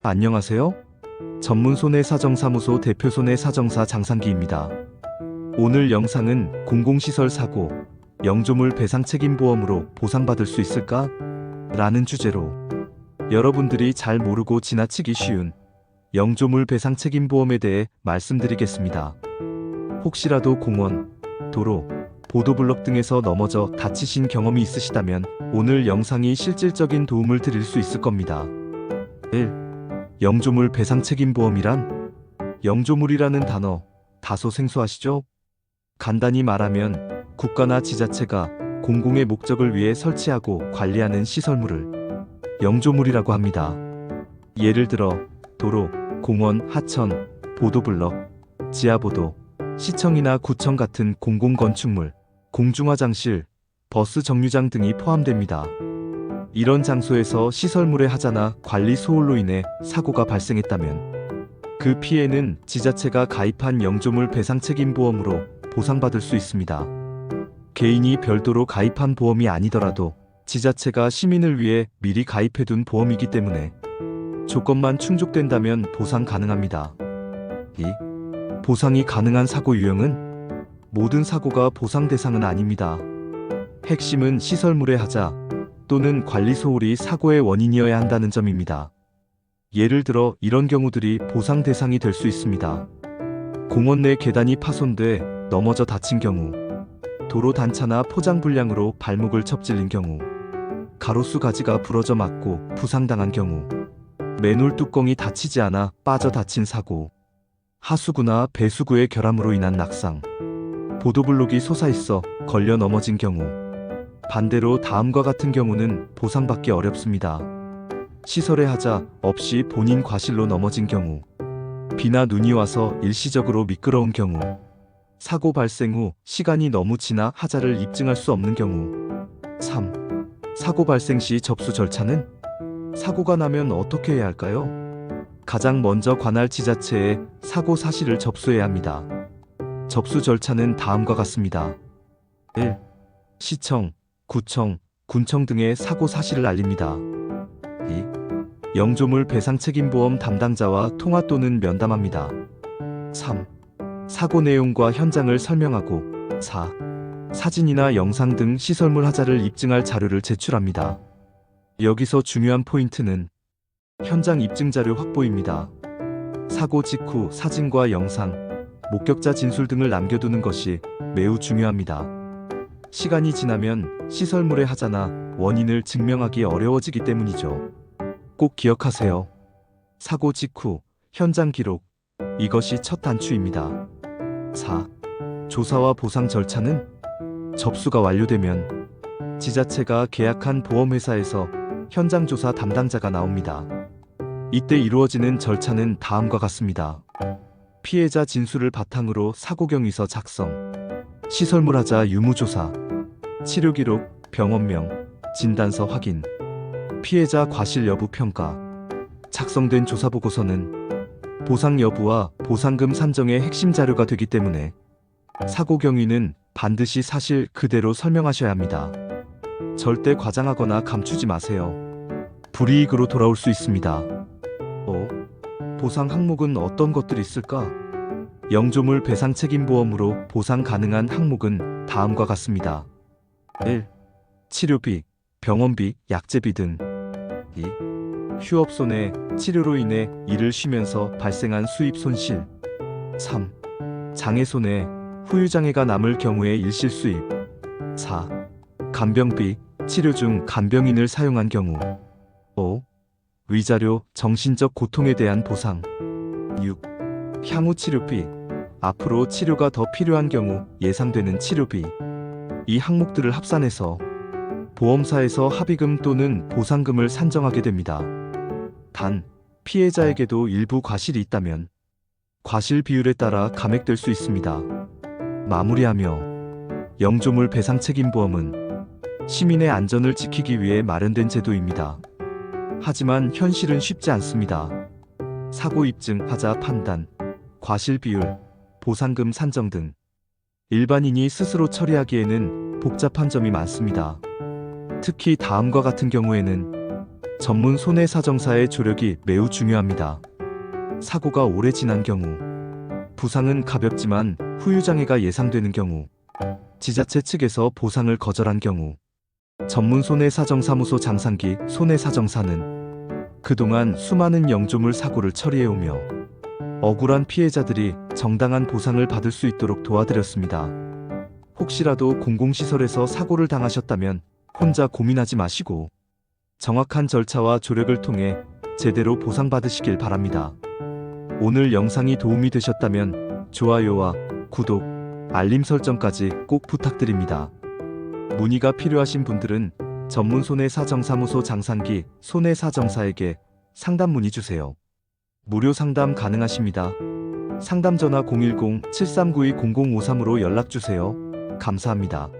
안녕하세요. 전문 손해사정사무소 대표 손해사정사 장상기입니다. 오늘 영상은 공공시설 사고, 영조물 배상 책임보험으로 보상받을 수 있을까? 라는 주제로 여러분들이 잘 모르고 지나치기 쉬운 영조물 배상 책임보험에 대해 말씀드리겠습니다. 혹시라도 공원, 도로, 보도블럭 등에서 넘어져 다치신 경험이 있으시다면 오늘 영상이 실질적인 도움을 드릴 수 있을 겁니다. 1. 영조물 배상 책임보험이란? 영조물이라는 단어 다소 생소하시죠? 간단히 말하면 국가나 지자체가 공공의 목적을 위해 설치하고 관리하는 시설물을 영조물이라고 합니다. 예를 들어 도로, 공원, 하천, 보도블럭, 지하보도, 시청이나 구청 같은 공공건축물, 공중화장실, 버스 정류장 등이 포함됩니다. 이런 장소에서 시설물의 하자나 관리 소홀로 인해 사고가 발생했다면 그 피해는 지자체가 가입한 영조물 배상 책임보험으로 보상받을 수 있습니다. 개인이 별도로 가입한 보험이 아니더라도 지자체가 시민을 위해 미리 가입해둔 보험이기 때문에 조건만 충족된다면 보상 가능합니다. 2. 보상이 가능한 사고 유형은? 모든 사고가 보상 대상은 아닙니다. 핵심은 시설물의 하자 또는 관리 소홀이 사고의 원인이어야 한다는 점입니다. 예를 들어 이런 경우들이 보상 대상이 될 수 있습니다. 공원 내 계단이 파손돼 넘어져 다친 경우, 도로 단차나 포장 불량으로 발목을 접질린 경우, 가로수 가지가 부러져 맞고 부상당한 경우, 맨홀 뚜껑이 닫히지 않아 빠져 다친 사고, 하수구나 배수구의 결함으로 인한 낙상, 보도블록이 솟아있어 걸려 넘어진 경우, 반대로 다음과 같은 경우는 보상받기 어렵습니다. 시설의 하자 없이 본인 과실로 넘어진 경우, 비나 눈이 와서 일시적으로 미끄러운 경우, 사고 발생 후 시간이 너무 지나 하자를 입증할 수 없는 경우. 3. 사고 발생 시 접수 절차는? 사고가 나면 어떻게 해야 할까요? 가장 먼저 관할 지자체에 사고 사실을 접수해야 합니다. 접수 절차는 다음과 같습니다. 1. 시청, 구청, 군청 등의 사고 사실을 알립니다. 2. 영조물 배상 책임보험 담당자와 통화 또는 면담합니다. 3. 사고 내용과 현장을 설명하고 4. 사진이나 영상 등 시설물 하자를 입증할 자료를 제출합니다. 여기서 중요한 포인트는 현장 입증 자료 확보입니다. 사고 직후 사진과 영상, 목격자 진술 등을 남겨두는 것이 매우 중요합니다. 시간이 지나면 시설물의 하자나 원인을 증명하기 어려워지기 때문이죠. 꼭 기억하세요. 사고 직후 현장 기록, 이것이 첫 단추입니다. 4. 조사와 보상 절차는? 접수가 완료되면 지자체가 계약한 보험회사에서 현장 조사 담당자가 나옵니다. 이때 이루어지는 절차는 다음과 같습니다. 피해자 진술을 바탕으로 사고경위서 작성, 시설물 하자 유무조사, 치료기록, 병원명, 진단서 확인, 피해자 과실 여부 평가, 작성된 조사보고서는 보상 여부와 보상금 산정의 핵심 자료가 되기 때문에 사고경위는 반드시 사실 그대로 설명하셔야 합니다. 절대 과장하거나 감추지 마세요. 불이익으로 돌아올 수 있습니다. 보상 항목은 어떤 것들이 있을까? 영조물 배상 책임보험으로 보상 가능한 항목은 다음과 같습니다. 1. 치료비, 병원비, 약제비 등. 2. 휴업손해, 치료로 인해 일을 쉬면서 발생한 수입 손실. 3. 장애손해, 후유장애가 남을 경우의 일실수입. 4. 간병비, 치료 중 간병인을 사용한 경우. 5. 위자료, 정신적 고통에 대한 보상. 6. 향후 치료비, 앞으로 치료가 더 필요한 경우 예상되는 치료비. 이 항목들을 합산해서 보험사에서 합의금 또는 보상금을 산정하게 됩니다. 단, 피해자에게도 일부 과실이 있다면 과실 비율에 따라 감액될 수 있습니다. 마무리하며 영조물 배상 책임보험은 시민의 안전을 지키기 위해 마련된 제도입니다. 하지만 현실은 쉽지 않습니다. 사고 입증, 하자 판단, 과실 비율, 보상금 산정 등 일반인이 스스로 처리하기에는 복잡한 점이 많습니다. 특히 다음과 같은 경우에는 전문 손해사정사의 조력이 매우 중요합니다. 사고가 오래 지난 경우, 부상은 가볍지만 후유장애가 예상되는 경우, 지자체 측에서 보상을 거절한 경우, 전문 손해사정사무소 장상기 손해사정사는 그동안 수많은 영조물 사고를 처리해오며 억울한 피해자들이 정당한 보상을 받을 수 있도록 도와드렸습니다. 혹시라도 공공시설에서 사고를 당하셨다면 혼자 고민하지 마시고 정확한 절차와 조력을 통해 제대로 보상받으시길 바랍니다. 오늘 영상이 도움이 되셨다면 좋아요와 구독, 알림 설정까지 꼭 부탁드립니다. 문의가 필요하신 분들은 전문 손해사정사무소 장상기 손해사정사에게 상담 문의 주세요. 무료 상담 가능하십니다. 상담 전화 010-7392-0053으로 연락 주세요. 감사합니다.